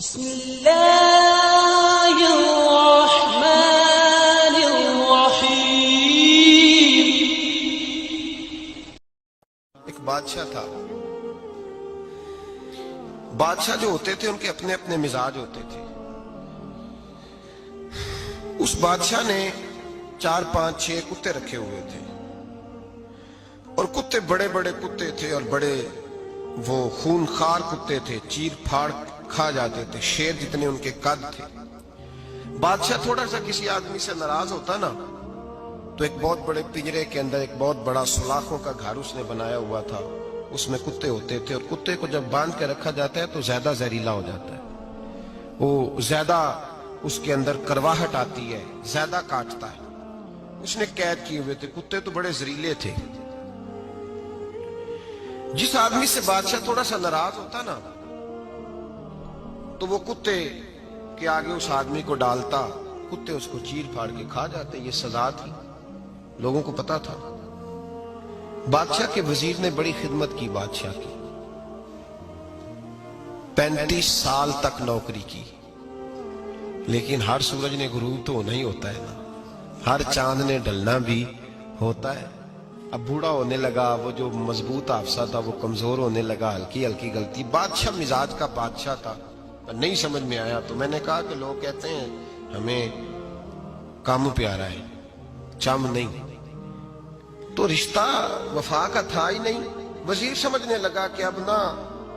بسم اللہ الرحمن الرحیم۔ ایک بادشاہ تھا۔ بادشاہ جو ہوتے تھے ان کے اپنے اپنے مزاج ہوتے تھے۔ اس بادشاہ نے 4 5 6 کتے رکھے ہوئے تھے، اور کتے بڑے بڑے کتے تھے، اور بڑے وہ خون خار کتے تھے، چیر پھاڑ کھا جاتے تھے، شیر جتنے ان کے قد تھے۔ بادشاہ تھوڑا سا کسی آدمی سے ناراض ہوتا نا تو ایک بہت بڑے پنجرے کے اندر ایک بہت بڑا سلاخوں کا گھر اس نے بنایا ہوا تھا، اس میں کتے ہوتے تھے، اور کتے کو جب باندھ کے رکھا جاتا ہے تو زیادہ زہریلا ہو جاتا ہے، وہ زیادہ اس کے اندر کرواہٹ آتی ہے، زیادہ کاٹتا ہے۔ اس نے قید کیے ہوئے تھے، کتے تو بڑے زہریلے تھے۔ جس آدمی سے بادشاہ تھوڑا سا ناراض ہوتا نا تو وہ کتے کے آگے اس آدمی کو ڈالتا، کتے اس کو چیر پھاڑ کے کھا جاتے۔ یہ سزا تھی، لوگوں کو پتا تھا۔ بادشاہ کے وزیر نے بڑی خدمت کی بادشاہ کی، 35 سال تک نوکری کی، لیکن ہر سورج نے غروب تو ہونا ہی ہوتا ہے نا، ہر چاند نے ڈلنا بھی ہوتا ہے۔ اب بوڑھا ہونے لگا، وہ جو مضبوط حافظہ تھا وہ کمزور ہونے لگا، ہلکی ہلکی غلطی۔ بادشاہ مزاج کا بادشاہ تھا، نہیں سمجھ میں آیا تو میں نے کہا کہ لوگ کہتے ہیں ہمیں کام پیارا ہے، چم نہیں، تو رشتہ وفا کا تھا ہی نہیں۔ وزیر سمجھنے لگا کہ اب نہ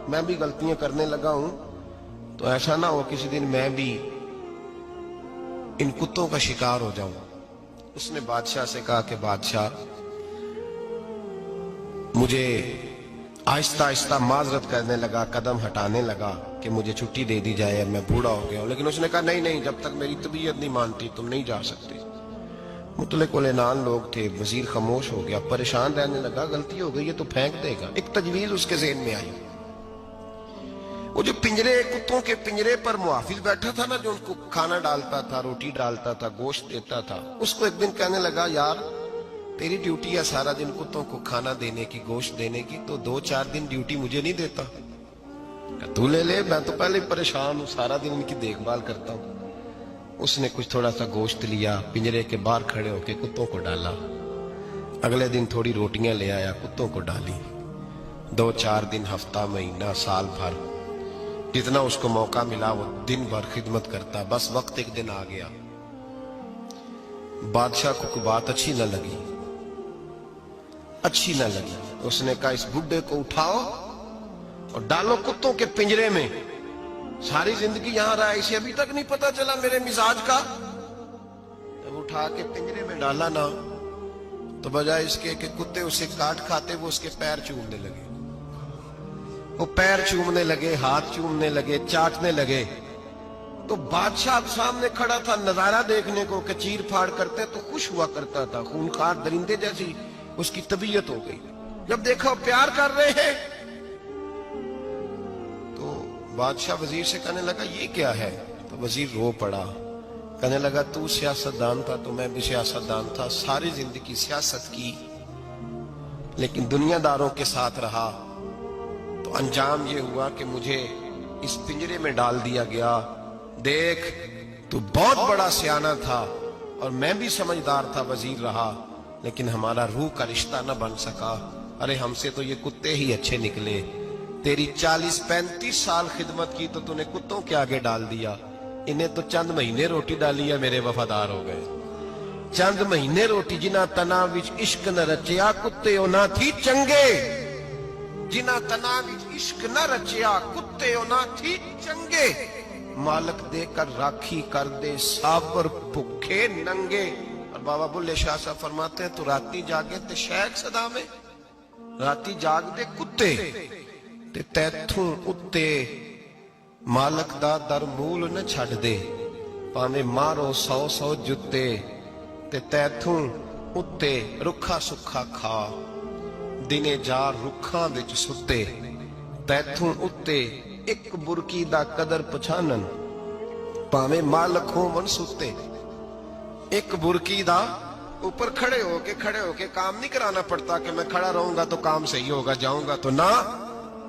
میں بھی غلطیاں کرنے لگا ہوں تو ایسا نہ ہو کسی دن میں بھی ان کتوں کا شکار ہو جاؤں۔ اس نے بادشاہ سے کہا کہ بادشاہ مجھے آہستہ آہستہ معذرت کرنے لگا، قدم ہٹانے لگا کہ مجھے چھٹی دے دی جائے، اب میں بوڑھا ہو گیا ہوں۔ لیکن اس نے کہا نہیں نہیں، جب تک میری طبیعت نہیں مانتی تم نہیں جا سکتے۔ مطلق العنان لوگ تھے، وزیر خاموش ہو گیا، پریشان رہنے لگا، غلطی ہو گئی ہے تو پھینک دے گا۔ ایک تجویز اس کے ذہن میں آئی، وہ جو پنجرے کتوں کے پنجرے پر محافظ بیٹھا تھا نا، جو ان کو کھانا ڈالتا تھا، روٹی ڈالتا تھا، گوشت دیتا تھا، اس کو ایک دن کہنے لگا یار تیری ڈیوٹی ہے سارا دن کتوں کو کھانا دینے کی، گوشت دینے کی، تو 2 4 دن ڈیوٹی مجھے نہیں دیتا؟ تو لے لے، میں تو پہلے پریشان ہوں، سارا دن ان کی دیکھ بھال کرتا ہوں۔ اس نے کچھ تھوڑا سا گوشت لیا، پنجرے کے باہر کھڑے ہو کے کتوں کو ڈالا۔ اگلے دن تھوڑی روٹیاں لے آیا، کتوں کو ڈالی۔ 2 4 دن، ہفتہ، مہینہ، سال بھر، جتنا اس کو موقع ملا وہ دن بھر خدمت کرتا۔ بس وقت ایک دن آ گیا، بادشاہ کو کوئی بات اچھی نہ لگی۔ اس نے کہا اس بڈھے کو اٹھاؤ اور ڈالو کتوں کے پنجرے میں، ساری زندگی یہاں رہا، اسے ابھی تک نہیں پتا چلا میرے مزاج کا۔ جب اٹھا کے پنجرے میں ڈالا نا تو بجائے اس کے کہ کتے اسے کاٹ کھاتے، وہ اس کے پیر چومنے لگے، وہ پیر چومنے لگے، ہاتھ چومنے لگے، چاٹنے لگے۔ تو بادشاہ اب سامنے کھڑا تھا نظارہ دیکھنے کو کہ چیر پھاڑ کرتے تو خوش ہوا کرتا تھا، خونخوار درندے جیسی اس کی طبیعت ہو گئی۔ جب دیکھا وہ پیار کر رہے ہیں تو بادشاہ وزیر سے کہنے لگا یہ کیا ہے؟ تو وزیر رو پڑا، کہنے لگا تو سیاستدان تھا تو میں بھی سیاستدان تھا، ساری زندگی سیاست کی لیکن دنیا داروں کے ساتھ رہا، تو انجام یہ ہوا کہ مجھے اس پنجرے میں ڈال دیا گیا۔ دیکھ تو بہت بڑا سیانہ تھا اور میں بھی سمجھدار تھا، وزیر رہا، لیکن ہمارا روح کا رشتہ نہ بن سکا۔ ارے ہم سے تو یہ کتے ہی اچھے نکلے، تیری 40 35 سال خدمت کی تو نے کتوں کے آگے ڈال دیا، انہیں تو چند مہینے روٹی ڈالی ہے، میرے وفادار ہو گئے۔ چند مہینے روٹی، جنہ تنا وچ عشق نہ رچیا کتے او نہ تھی چنگے، جنہ تنا وچ عشق نہ رچیا کتے او نہ تھی چنگے، مالک دے کر راکھی کر دے سابر بھکھے ننگے۔ اور بابا بلے شاہ صاحب فرماتے ہیں تو راتی جاگے تے شیخ صدا میں، راتی جاگ دے کتے تے تیتھوں اتے مالک دا در مول نہ چھڑ دے، پاویں مارو 100 جتے تے تیتھوں اتے رکھا سکھا کھا، دنے جار رکھاں وچ ستے، تیتھوں اتے ایک برکی دا قدر پچھانن، پاویں مالک ہون ستے۔ ایک برکی دا اوپر کھڑے ہو کے کام نہیں کرانا پڑتا کہ میں کھڑا رہوں گا تو کام صحیح ہوگا، جاؤں گا تو نہ،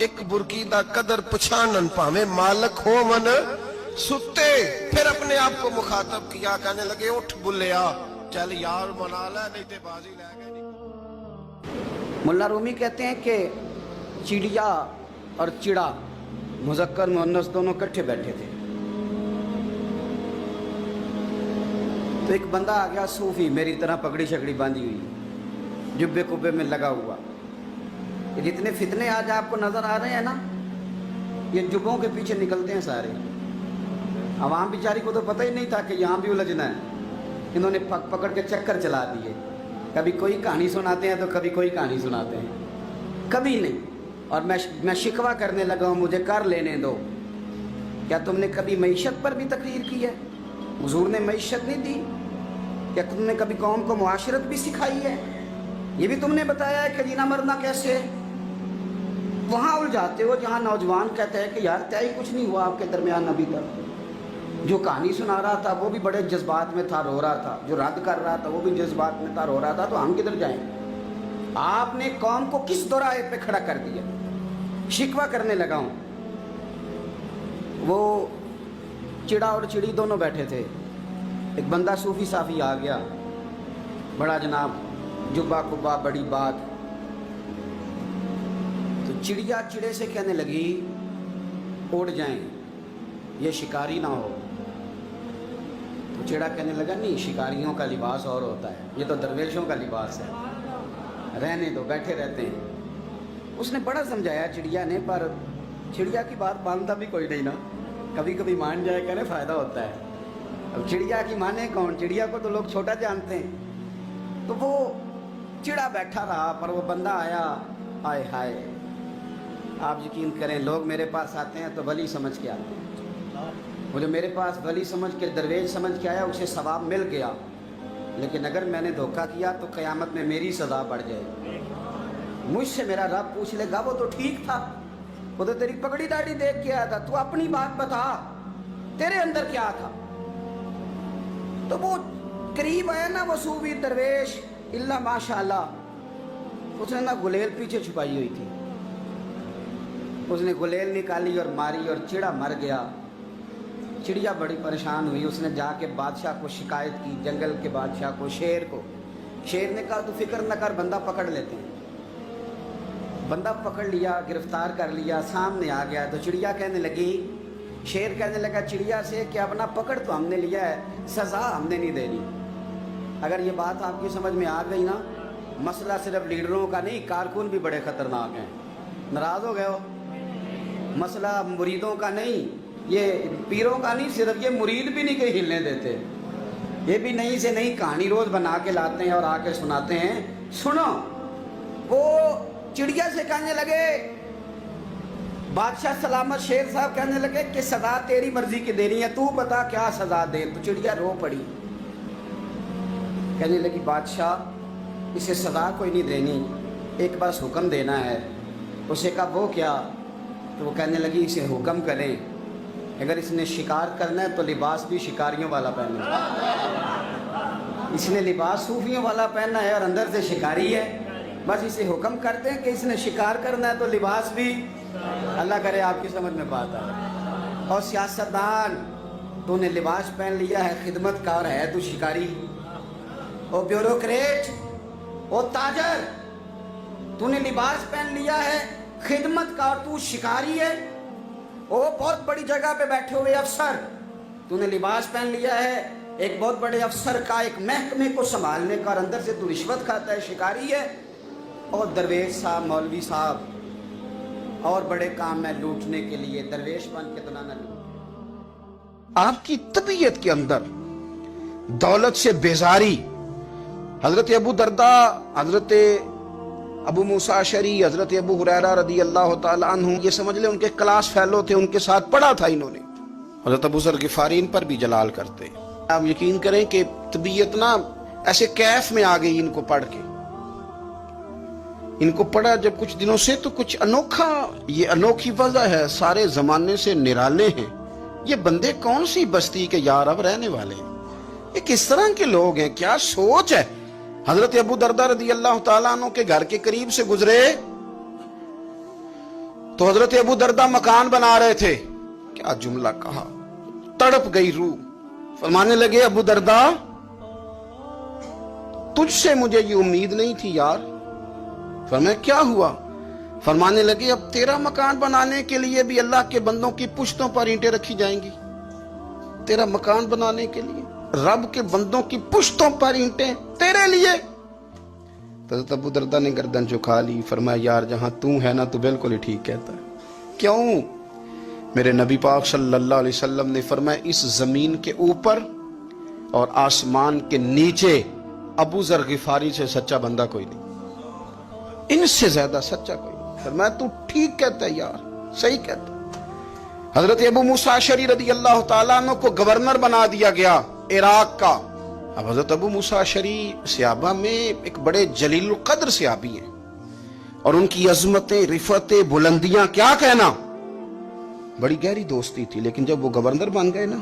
ایک برکی دا قدر پچھانن، پاویں مالک ہون सुते फिर अपने आप को मुखातब किया, कहने लगे उठ बुल्लिया, चल यार मना ले, नहीं ते बाजी ले गए। मुल्ला रूमी कहते हैं कि चिड़िया और चिड़ा मुज़क्कर मुअन्नस दोनों इकट्ठे बैठे थे। तो एक बंदा आ गया सूफी, मेरी तरह पगड़ी शकड़ी बांधी हुई, जुब्बे कुब्बे में लगा हुआ। ये जितने फितने आज आपको नजर आ रहे हैं ना, ये जुब्बों के पीछे निकलते हैं सारे। आवाम बेचारी को तो पता ही नहीं था कि यहाँ भी उलझना है। इन्होंने पकड़ के चक्कर चला दिए। कभी कोई कहानी सुनाते हैं तो कभी कोई कहानी सुनाते हैं, कभी नहीं। और मैं शिकवा करने लगा हूँ, मुझे कर लेने दो। क्या तुमने कभी मईशत पर भी तकरीर की है? हुजूर ने मईशत नहीं दी? क्या तुमने कभी कौम को मुआशरत भी सिखाई है? ये भी तुमने बताया है कि जीना मरना कैसे है? वहाँ उलझाते हो जहाँ नौजवान कहते हैं कि यार तय कुछ नहीं हुआ आपके दरमियान अभी तक। जो कहानी सुना रहा था वो भी बड़े जज्बात में था, रो रहा था। जो रद्द कर रहा था वो भी जज्बात में था, रो रहा था। तो हम किधर जाएं? आपने कौम को किस दोराहे पे खड़ा कर दिया? शिकवा करने लगा हूँ। वो चिड़ा और चिड़ी दोनों बैठे थे। एक बंदा सूफी साफी आ गया, बड़ा जनाब, जुब्बा कुब्बा, बड़ी बात। तो चिड़िया चिड़े से कहने लगी उड़ जाएं, ये शिकारी ना हो। तो चिड़ा कहने लगा नहीं, शिकारियों का लिबास और होता है, ये तो दरवेशों का लिबास है, रहने दो, बैठे रहते हैं। उसने बड़ा समझाया चिड़िया ने, पर चिड़िया की बात मानता भी कोई नहीं ना। कभी कभी मान जाए करे फ़ायदा होता है। अब चिड़िया की माने कौन? चिड़िया को तो लोग छोटा जानते हैं। तो वो चिड़ा बैठा रहा, पर वो बंदा आया। आए हाय, आप यकीन करें, लोग मेरे पास आते हैं तो वली समझ के आते हैं। वो जो मेरे पास वली समझ के, दरवेश समझ के आया, उसे सवाब मिल गया। लेकिन अगर मैंने धोखा किया तो क़यामत में मेरी सज़ा बढ़ जाएगी। मुझसे मेरा रब पूछ लेगा, वो तो ठीक था, वो तो तेरी पगड़ी दाढ़ी देख के आया था, तू अपनी बात बता, तेरे अंदर क्या था? तो वो करीब आया ना, वो सूफी दरवेश, इल्ला माशाअल्लाह, उसने ना गुलेल पीछे छुपाई हुई थी। उसने गुलेल निकाली और मारी और चिड़ा मर गया। चिड़िया बड़ी परेशान हुई। उसने जाके बादशाह को शिकायत की, जंगल के बादशाह को, शेर को। शेर ने कहा तू फिक्र न कर, बंदा पकड़ लेते हैं। बंदा पकड़ लिया, गिरफ्तार कर लिया, सामने आ गया। तो चिड़िया कहने लगी, शेर कहने लगा चिड़िया से कि अब ना पकड़ तो हमने लिया है, सज़ा हमने नहीं देनी। अगर ये बात आपकी समझ में आ गई ना, मसला सिर्फ लीडरों का नहीं, कारकुन भी बड़े ख़तरनाक हैं। नाराज़ हो गए हो? मसला मुरीदों का नहीं, ये पीरों का नहीं, सिर्फ ये मुरीद भी नहीं कहीं हिलने देते। ये भी नई से नई कहानी रोज़ बना के लाते हैं और आके सुनाते हैं। सुनो, वो चिड़िया से कहने लगे, बादशाह सलामत शेर साहब कहने लगे कि सज़ा तेरी मर्जी की देनी है, तू बता क्या सज़ा दे। तो चिड़िया रो पड़ी, कहने लगी बादशाह इसे सज़ा कोई नहीं देनी, एक बस हुक्म देना है। उसे कहा वो क्या? तो वो कहने लगी इसे हुक्म करें, अगर इसने शिकार करना है तो लिबास भी शिकारियों वाला पहने। इसने लिबास सूफियों वाला पहना है और अंदर से शिकारी है। बस इसे हुक्म करते हैं कि इसने शिकार करना है तो लिबास भी, अल्लाह करे आपकी समझ में बात आए। और सियासतदान, तूने लिबास पहन लिया है, खिदमतकार है तू शिकारी। और ब्यूरोक्रेट, ओ ताजर, तूने लिबास पहन लिया है, खिदमतकार, तू शिकारी है। ओ बहुत बड़ी जगह पे बैठे हुए अफसर, तूने लिबास पहन लिया है एक बहुत बड़े अफसर का, एक महकमे को संभालने का, और अंदर से तू रिश्वत खाता है, शिकारी है। और दरवेश साहब, मौलवी साहब, और बड़े काम में लूटने के लिए दरवेश बन के तो ना लूट। आपकी तबीयत के अंदर दौलत से बेजारी, हजरत अबू दरदा, हजरत अबू मूसा अशरी, हजरत अबू हुरैरा रदी अल्लाह ताला अन्हु, ये समझ ले उनके क्लास फेलो थे, उनके साथ पढ़ा था इन्होंने। हजरत अबू ज़र गिफारी इन पर भी जलाल करते। आप यकीन करें कि तबीयत ना ऐसे कैफ में आ गई इनको पढ़ के। इनको पढ़ा जब कुछ दिनों से, तो कुछ अनोखा, ये अनोखी वजह है, सारे जमाने से निराले हैं ये बंदे। कौन सी बस्ती के यार अब रहने वाले हैं, ये किस तरह के लोग हैं, क्या सोच है। हजरत अबू दरदा रदी अल्लाह ताला अन्हु के घर के करीब से गुजरे तो हजरत अबू दरदा मकान बना रहे थे। क्या जुमला कहा, तड़प गई रूह। फरमाने लगे अबू दरदा, तुझसे मुझे ये उम्मीद नहीं थी यार। फरमाया क्या हुआ? फरमाने लगे अब तेरा मकान बनाने के लिए भी अल्लाह के बंदों की पुश्तों पर ईंटें रखी जाएंगी। तेरा मकान बनाने के लिए रब के बंदों की पुश्तों पर ईंटें तेरे लिए। तो अबू दरदा ने गर्दन झुका ली। फरमाया यार जहां तू है ना, तू बिल्कुल ही ठीक कहता है। क्यों? मेरे नबी पाक सल्लल्लाहु अलैहि वसल्लम ने फरमाया इस जमीन के ऊपर और आसमान के नीचे अबू जर गिफारी से सच्चा बंदा कोई नहीं, इनसे ज्यादा सच्चा कोई नहीं। फरमाया तू ठीक कहता है यार, सही कहता है। हजरत अबू मूसा अशरी रदी अल्लाह तआला अन्हु को गवर्नर बना दिया गया इराक का। अब हजरत अबू मूसा अशरी सहाबा में एक बड़े जलील कद्र सहाबी हैं और उनकी अजमतें, रिफतें, बुलंदियां क्या कहना, बड़ी गहरी दोस्ती थी। लेकिन जब वो गवर्नर बन गए ना,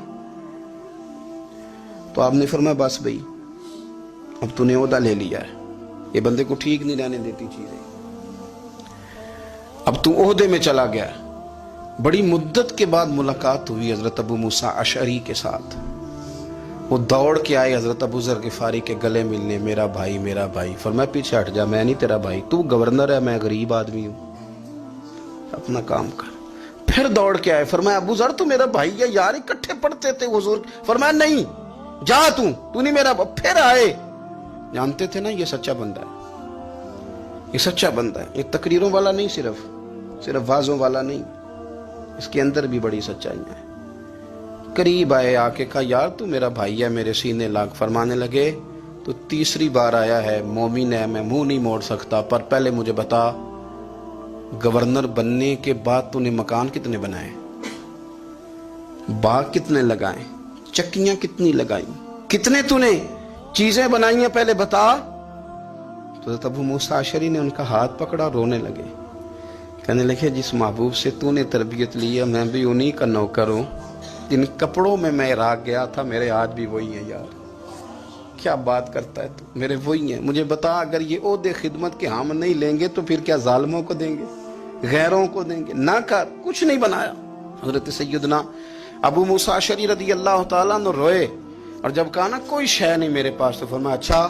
तो आपने फरमाया बस भाई अब तूने ओहदा ले लिया है, ये बंदे को ठीक नहीं रहने देती चीजें, अब तू ओहदे में चला गया। बड़ी मुद्दत के बाद मुलाकात हुई हजरत अबू मूसा अशरी के साथ। वो दौड़ के आए हजरत अबू जर गिफारी के गले मिलने, मेरा भाई मेरा भाई। फरमाया पीछे हट जा, मैं नहीं तेरा भाई, तू गवर्नर है, मैं गरीब आदमी हूं, अपना काम कर। फिर दौड़ के आए, फरमाया अबू जर तू मेरा भाई है यार, इकट्ठे पढ़ते थे हुजूर। फरमाया नहीं जा तू नहीं मेरा। फिर आए, जानते थे ना ये सच्चा बंदा है, ये सच्चा बंदा है, ये तकरीरों वाला नहीं, सिर्फ वाजों वाला नहीं, इसके अंदर भी बड़ी सच्चाई है। करीब आए, आके कहा यार तू मेरा भाई है, मेरे सीने लाग। फरमाने लगे तो तीसरी बार आया है, मोमिन है, मैं मुंह नहीं मोड़ सकता, पर पहले मुझे बता गवर्नर बनने के बाद तूने मकान कितने बनाए, बाग कितने लगाए, चक्कियां कितनी लगाई, कितने तूने चीजें बनाई हैं, पहले बता। तो अबू मूसा अशरी ने उनका हाथ पकड़ा, रोने लगे, कहने लगे जिस महबूब से तूने तरबियत ली है मैं भी उन्हीं का नौकर हूं, जिन कपड़ों में मैं राग गया था मेरे आज भी वही है यार। क्या बात करता है तू, मेरे वही है। मुझे बता अगर ये ओहदे खिदमत के हम नहीं लेंगे तो फिर क्या जालिमों को देंगे, गैरों को देंगे? ना कर, कुछ नहीं बनाया। हजरत सैयदना अबू मूसा अशरी रदी अल्लाह तआला अन्हु रोए, और जब कहा ना कोई शय नहीं मेरे पास, तो फरमाया अच्छा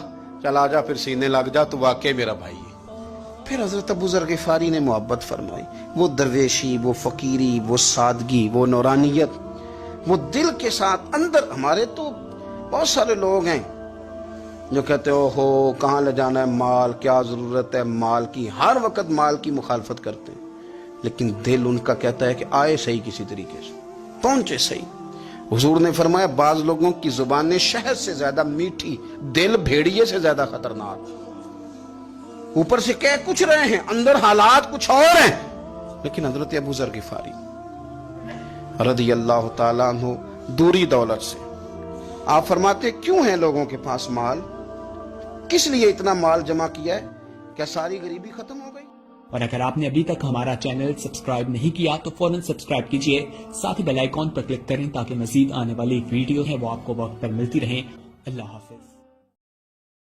चल आजा, फिर सीने लग जा, तू वाकई मेरा भाई है। फिर हजरत अबू जर गिफारी ने मोहब्बत फरमाई। वो दरवेशी, वो फकीरी, वो सादगी, वो नौरानियत, वो दिल के साथ अंदर। हमारे तो बहुत सारे लोग हैं जो कहते हो कहाँ ले जाना है माल, क्या जरूरत है माल की, हर वक्त माल की मुखालफत करते हैं, लेकिन दिल उनका कहता है कि आए सही, किसी तरीके से पहुंचे सही। हुजूर ने फरमाया बाज लोगों की जुबानें शहद से ज्यादा मीठी, दिल भेड़िए से ज्यादा खतरनाक। ऊपर से कह कुछ रहे हैं, अंदर हालात कुछ और हैं। लेकिन हजरत अबू जर गिफारी रदी अल्लाह ताला अन्हु दूरी दौलत से, आप फरमाते क्यों है लोगों के पास माल, किस लिए इतना माल जमा किया है, क्या सारी गरीबी खत्म हो गई? और अगर आपने अभी तक हमारा चैनल सब्सक्राइब नहीं किया तो फौरन सब्सक्राइब कीजिए, साथ ही बेल आइकॉन पर क्लिक करें ताकि मजीद आने वाली वीडियो है वो आपको वक्त पर मिलती रहे। अल्लाह हाफिज।